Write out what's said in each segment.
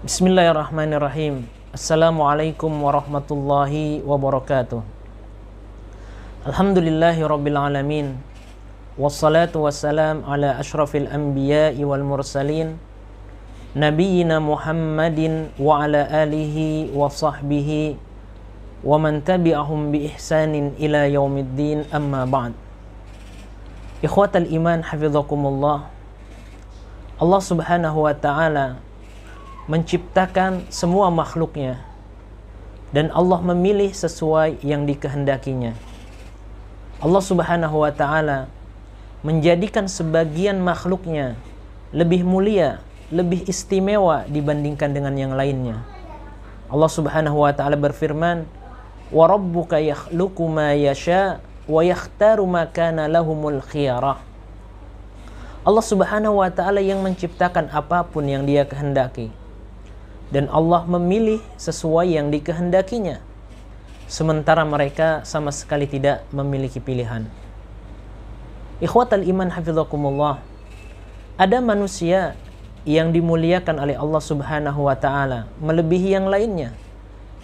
Bismillahirrahmanirrahim. Assalamualaikum warahmatullahi wabarakatuh. Alhamdulillahi rabbil alamin. Wassalatu wassalam ala ashrafil anbiya'i wal mursalin, nabiyyina Muhammadin wa ala alihi wa sahbihi wa man tabi'ahum bi ihsanin ila yaumiddin, amma ba'd. Ikhwatal iman hafizakumullah. Allah subhanahu wa ta'ala menciptakan semua makhluknya, dan Allah memilih sesuai yang dikehendakinya. Allah subhanahu wa ta'ala menjadikan sebagian makhluknya lebih mulia, lebih istimewa dibandingkan dengan yang lainnya. Allah subhanahu wa ta'ala berfirman, wa rabbuka yakhluqu ma yasha wa yakhtaru ma kana lahumul khiyarah. Allah subhanahu wa ta'ala yang menciptakan apapun yang dia kehendaki, dan Allah memilih sesuai yang dikehendakinya, sementara mereka sama sekali tidak memiliki pilihan. Ikhwatal iman hafizakumullah, ada manusia yang dimuliakan oleh Allah subhanahu wa ta'ala melebihi yang lainnya,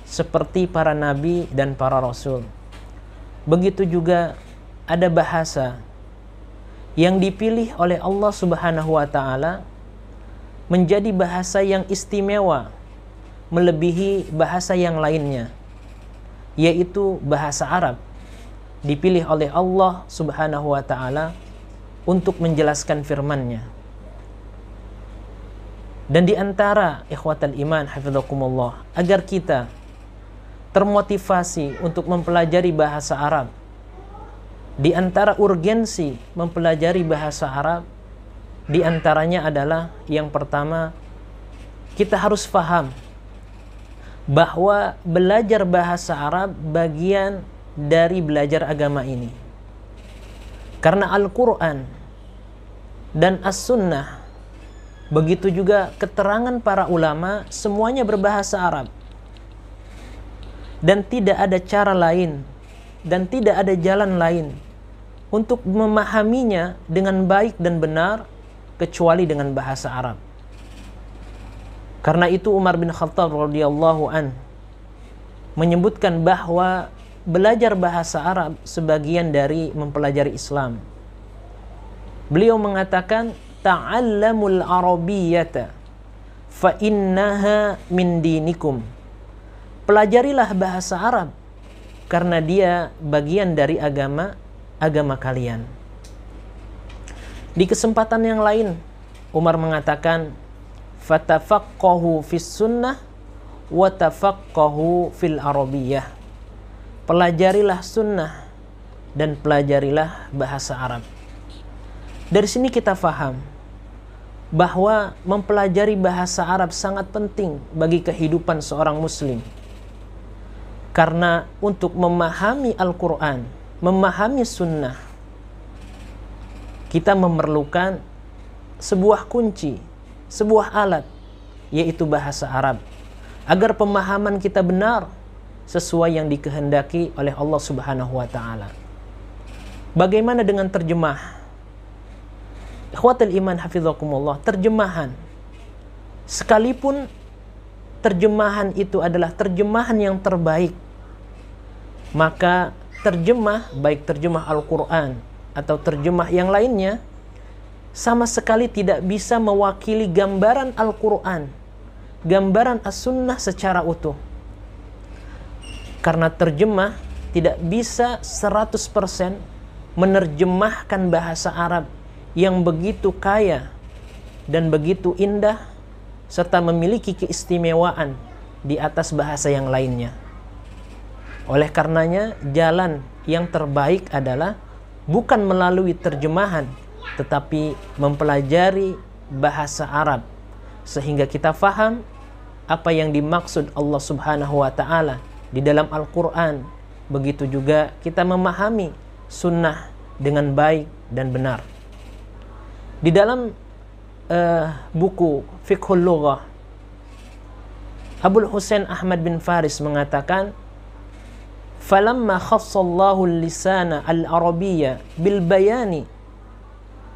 seperti para nabi dan para rasul. Begitu juga ada bahasa yang dipilih oleh Allah subhanahu wa ta'ala menjadi bahasa yang istimewa melebihi bahasa yang lainnya, yaitu bahasa Arab, dipilih oleh Allah subhanahu wa ta'ala untuk menjelaskan firman-Nya. Dan di antara ikhwatal iman hafizakumullah, agar kita termotivasi untuk mempelajari bahasa Arab, di antara urgensi mempelajari bahasa Arab, di antaranya adalah yang pertama, kita harus paham bahwa belajar bahasa Arab bagian dari belajar agama ini. Karena Al-Quran dan As-Sunnah, begitu juga keterangan para ulama, semuanya berbahasa Arab. Dan tidak ada cara lain dan tidak ada jalan lain untuk memahaminya dengan baik dan benar kecuali dengan bahasa Arab. Karena itu Umar bin Khattab radhiyallahu an menyebutkan bahwa belajar bahasa Arab sebagian dari mempelajari Islam. Beliau mengatakan, ta'allamul arabiyyata fa innaha min dinikum. Pelajarilah bahasa Arab karena dia bagian dari agama kalian. Di kesempatan yang lain, Umar mengatakan, fatafaqahu fis sunnah wa tafaqahu fil arabiyyah. Pelajarilah sunnah dan pelajarilah bahasa Arab. Dari sini kita faham bahwa mempelajari bahasa Arab sangat penting bagi kehidupan seorang muslim. Karena untuk memahami Al-Quran, memahami sunnah, kita memerlukan sebuah kunci, sebuah alat, yaitu bahasa Arab, agar pemahaman kita benar sesuai yang dikehendaki oleh Allah subhanahu wa ta'ala. Bagaimana dengan terjemah? Ikhwatul iman hafizakumullah, terjemahan, sekalipun terjemahan itu adalah terjemahan yang terbaik, maka terjemah, baik terjemah Al-Quran atau terjemah yang lainnya, sama sekali tidak bisa mewakili gambaran Al-Quran, gambaran As-Sunnah secara utuh. Karena terjemah tidak bisa 100% menerjemahkan bahasa Arab yang begitu kaya dan begitu indah, serta memiliki keistimewaan di atas bahasa yang lainnya. Oleh karenanya, jalan yang terbaik adalah bukan melalui terjemahan, tetapi mempelajari bahasa Arab, sehingga kita faham apa yang dimaksud Allah subhanahu wa ta'ala di dalam Al-Quran. Begitu juga kita memahami sunnah dengan baik dan benar. Di dalam buku Fiqhul Lughah, Abul Husain Ahmad bin Faris mengatakan, falamma khassallahu al-lisana al-arabiyya bil bayani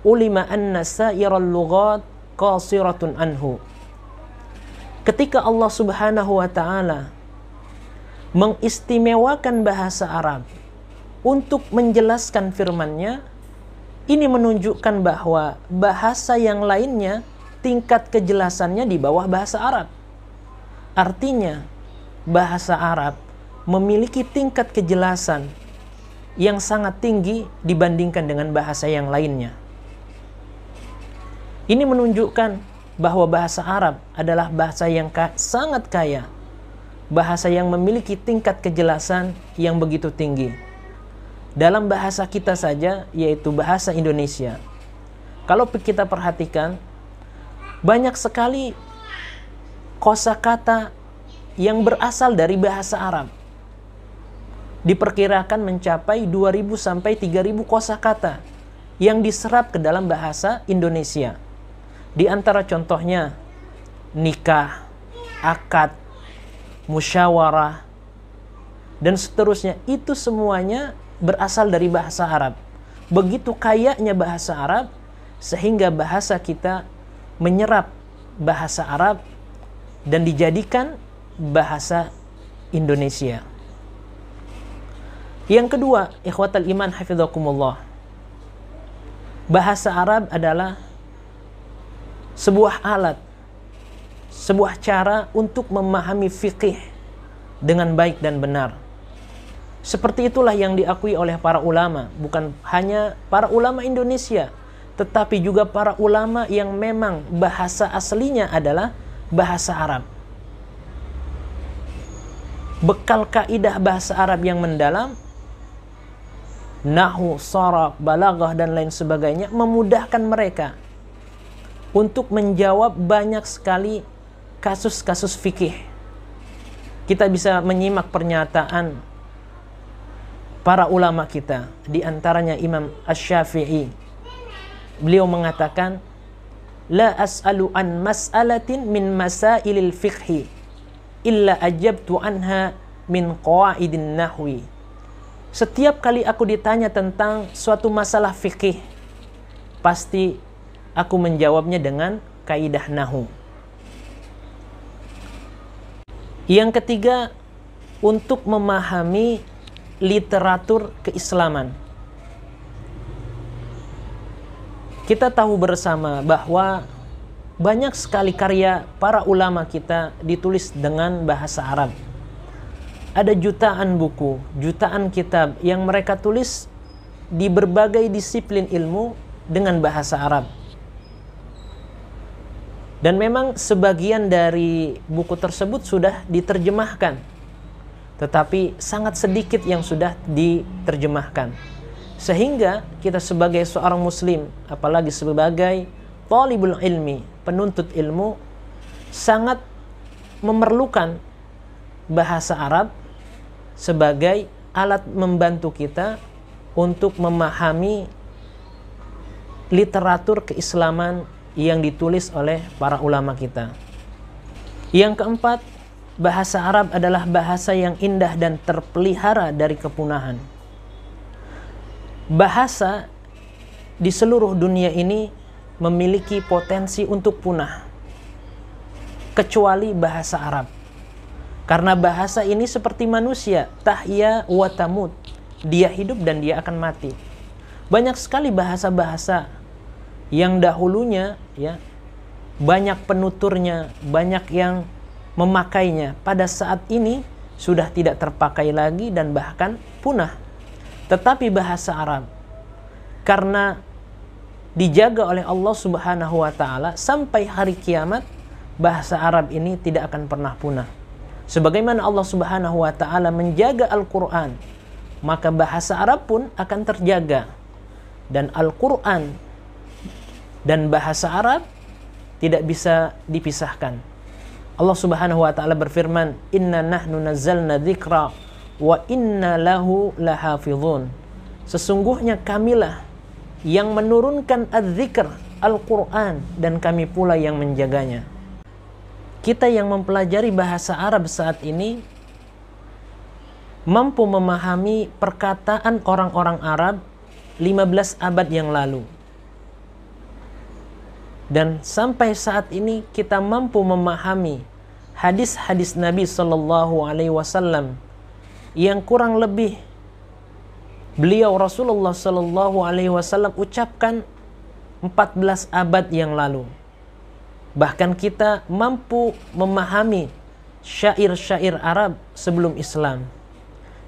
ulima anna sa'iral lughat qasiratun anhu. ketika Allah Subhanahu wa ta'ala mengistimewakan bahasa Arab untuk menjelaskan firman-Nya, ini menunjukkan bahwa bahasa yang lainnya tingkat kejelasannya di bawah bahasa Arab. Artinya, bahasa Arab memiliki tingkat kejelasan yang sangat tinggi dibandingkan dengan bahasa yang lainnya. Ini menunjukkan bahwa bahasa Arab adalah bahasa yang sangat kaya, bahasa yang memiliki tingkat kejelasan yang begitu tinggi. Dalam bahasa kita saja, yaitu bahasa Indonesia, kalau kita perhatikan, banyak sekali kosakata yang berasal dari bahasa Arab. Diperkirakan mencapai 2.000 sampai 3.000 kosakata yang diserap ke dalam bahasa Indonesia. Di antara contohnya nikah, akad, musyawarah, dan seterusnya. Itu semuanya berasal dari bahasa Arab. Begitu kayanya bahasa Arab, sehingga bahasa kita menyerap bahasa Arab dan dijadikan bahasa Indonesia. Yang kedua, ikhwatal iman hafizakumullah, bahasa Arab adalah sebuah alat, sebuah cara untuk memahami fikih dengan baik dan benar. Seperti itulah yang diakui oleh para ulama, bukan hanya para ulama Indonesia, tetapi juga para ulama yang memang bahasa aslinya adalah bahasa Arab. Bekal kaidah bahasa Arab yang mendalam, nahwu, sharaf, balaghah, dan lain sebagainya, memudahkan mereka untuk menjawab banyak sekali kasus-kasus fikih. Kita bisa menyimak pernyataan para ulama kita, di antaranya Imam Asy-Syafi'i. Beliau mengatakan, la as'alu an mas'alatin min masailil fiqhi illa ajabtu anha min qawaidin nahwi. Setiap kali aku ditanya tentang suatu masalah fikih, pasti aku menjawabnya dengan kaidah nahwu. Yang ketiga, untuk memahami literatur keislaman. Kita tahu bersama bahwa banyak sekali karya para ulama kita ditulis dengan bahasa Arab. Ada jutaan buku, jutaan kitab yang mereka tulis di berbagai disiplin ilmu dengan bahasa Arab. Dan memang sebagian dari buku tersebut sudah diterjemahkan, tetapi sangat sedikit yang sudah diterjemahkan. Sehingga kita sebagai seorang muslim, apalagi sebagai talibul ilmi, penuntut ilmu, sangat memerlukan bahasa Arab sebagai alat membantu kita untuk memahami literatur keislaman yang ditulis oleh para ulama kita. Yang keempat, bahasa Arab adalah bahasa yang indah dan terpelihara dari kepunahan. Bahasa di seluruh dunia ini memiliki potensi untuk punah, kecuali bahasa Arab. Karena bahasa ini seperti manusia, tahya wa tamut. Dia hidup dan dia akan mati. Banyak sekali bahasa-bahasa yang dahulunya ya banyak penuturnya, banyak yang memakainya, pada saat ini sudah tidak terpakai lagi dan bahkan punah. Tetapi bahasa Arab, karena dijaga oleh Allah Subhanahu wa ta'ala sampai hari kiamat, bahasa Arab ini tidak akan pernah punah. Sebagaimana Allah Subhanahu wa ta'ala menjaga Al-Quran, maka bahasa Arab pun akan terjaga. Dan Al-Quran dan bahasa Arab tidak bisa dipisahkan. Allah Subhanahu wa ta'ala berfirman, inna nahnu nazzalna dzikra wa inna lahu lahafizun. Sesungguhnya kamilah yang menurunkan adz-dzikr, Al-Quran, dan kami pula yang menjaganya. Kita yang mempelajari bahasa Arab saat ini mampu memahami perkataan orang-orang Arab 15 abad yang lalu. Dan sampai saat ini kita mampu memahami hadis-hadis Nabi Sallallahu Alaihi Wasallam yang kurang lebih beliau Rasulullah Sallallahu Alaihi Wasallam ucapkan 14 abad yang lalu. Bahkan kita mampu memahami syair-syair Arab sebelum Islam.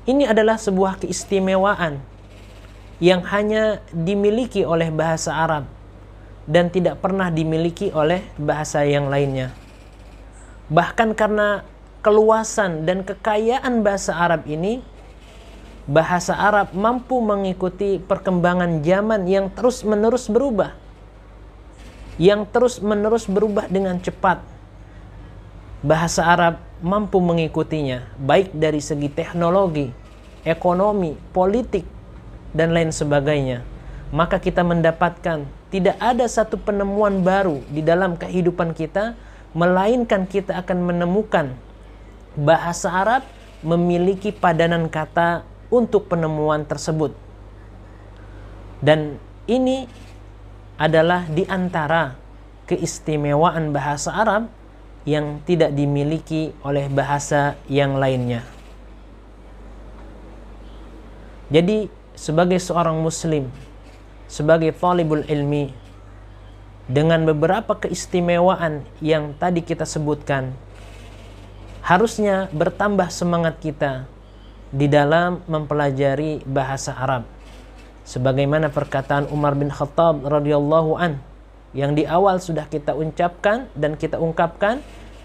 Ini adalah sebuah keistimewaan yang hanya dimiliki oleh bahasa Arab dan tidak pernah dimiliki oleh bahasa yang lainnya. Bahkan karena keluasan dan kekayaan bahasa Arab ini, bahasa Arab mampu mengikuti perkembangan zaman yang terus-menerus berubah. Yang terus-menerus berubah dengan cepat. Bahasa Arab mampu mengikutinya, baik dari segi teknologi, ekonomi, politik, dan lain sebagainya. Maka kita mendapatkan tidak ada satu penemuan baru di dalam kehidupan kita, melainkan kita akan menemukan bahasa Arab memiliki padanan kata untuk penemuan tersebut. Dan ini adalah di antara keistimewaan bahasa Arab yang tidak dimiliki oleh bahasa yang lainnya. Jadi sebagai seorang muslim, sebagai talibul ilmi, dengan beberapa keistimewaan yang tadi kita sebutkan, harusnya bertambah semangat kita di dalam mempelajari bahasa Arab. Sebagaimana perkataan Umar bin Khattab radhiyallahu an yang di awal sudah kita ucapkan dan kita ungkapkan,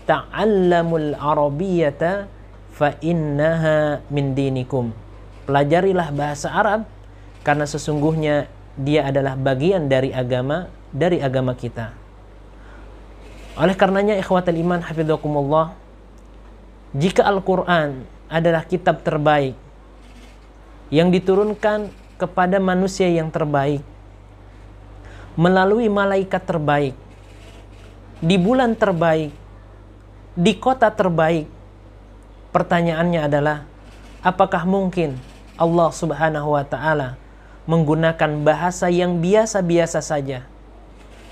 ta'allamul arabiyyata fa innaha min dinikum. Pelajarilah bahasa Arab karena sesungguhnya dia adalah bagian dari agama kita. Oleh karenanya ikhwatal iman hafizakumullah, jika Al-Quran adalah kitab terbaik yang diturunkan kepada manusia yang terbaik melalui malaikat terbaik di bulan terbaik di kota terbaik, pertanyaannya adalah apakah mungkin Allah Subhanahu wa taala menggunakan bahasa yang biasa-biasa saja?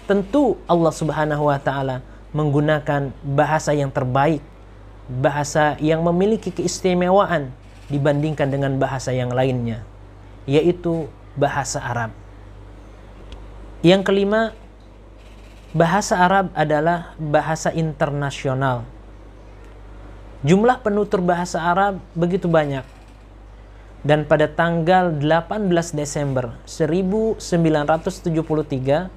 Tentu Allah Subhanahu wa taala menggunakan bahasa yang terbaik, bahasa yang memiliki keistimewaan dibandingkan dengan bahasa yang lainnya, yaitu bahasa Arab. Yang kelima, bahasa Arab adalah bahasa internasional. Jumlah penutur bahasa Arab begitu banyak. Dan pada tanggal 18 Desember 1973,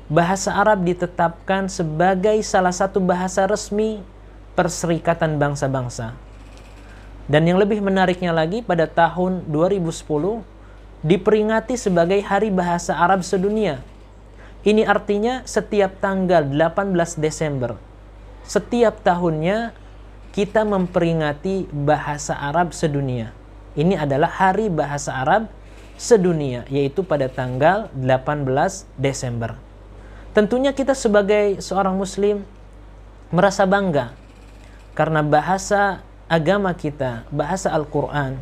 bahasa Arab ditetapkan sebagai salah satu bahasa resmi Perserikatan Bangsa-Bangsa. Dan yang lebih menariknya lagi, pada tahun 2010 diperingati sebagai Hari Bahasa Arab Sedunia. Ini artinya setiap tanggal 18 Desember setiap tahunnya kita memperingati bahasa Arab sedunia. Ini adalah Hari Bahasa Arab Sedunia, yaitu pada tanggal 18 Desember. Tentunya kita sebagai seorang muslim merasa bangga karena bahasa agama kita, bahasa Al-Quran,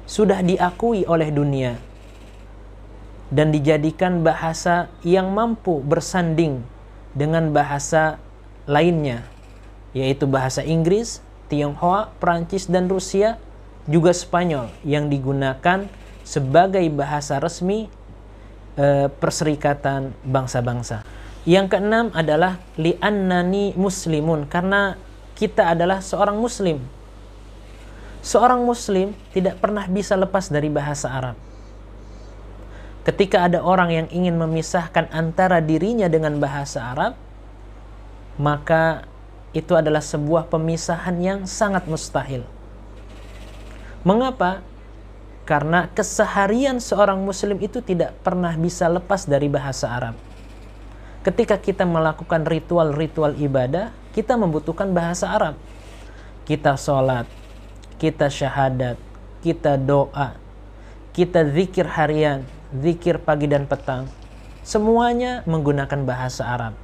sudah diakui oleh dunia dan dijadikan bahasa yang mampu bersanding dengan bahasa lainnya, yaitu bahasa Inggris, Tionghoa, Prancis, dan Rusia, juga Spanyol yang digunakan sebagai bahasa resmi Perserikatan Bangsa-Bangsa. Yang keenam adalah li'annani muslimun, karena kita adalah seorang muslim. Seorang muslim tidak pernah bisa lepas dari bahasa Arab. Ketika ada orang yang ingin memisahkan antara dirinya dengan bahasa Arab, maka itu adalah sebuah pemisahan yang sangat mustahil. Mengapa? Karena keseharian seorang muslim itu tidak pernah bisa lepas dari bahasa Arab. Ketika kita melakukan ritual-ritual ibadah, kita membutuhkan bahasa Arab. Kita sholat, kita syahadat, kita doa, kita zikir harian, zikir pagi dan petang, semuanya menggunakan bahasa Arab.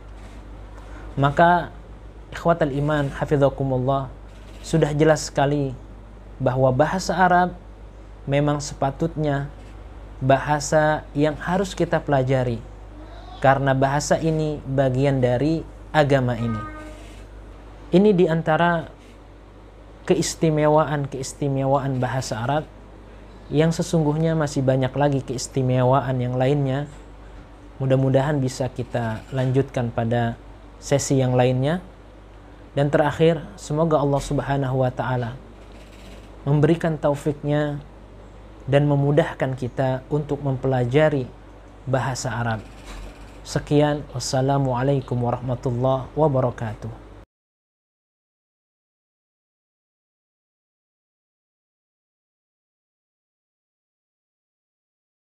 Maka ikhwatal iman hafizakumullah, sudah jelas sekali bahwa bahasa Arab memang sepatutnya bahasa yang harus kita pelajari, karena bahasa ini bagian dari agama ini. Ini diantara keistimewaan bahasa Arab yang sesungguhnya masih banyak lagi keistimewaan yang lainnya. Mudah-mudahan bisa kita lanjutkan pada sesi yang lainnya. Dan terakhir, semoga Allah Subhanahu wa ta'ala memberikan taufiknya dan memudahkan kita untuk mempelajari bahasa Arab. Sekian, wassalamualaikum warahmatullahi wabarakatuh.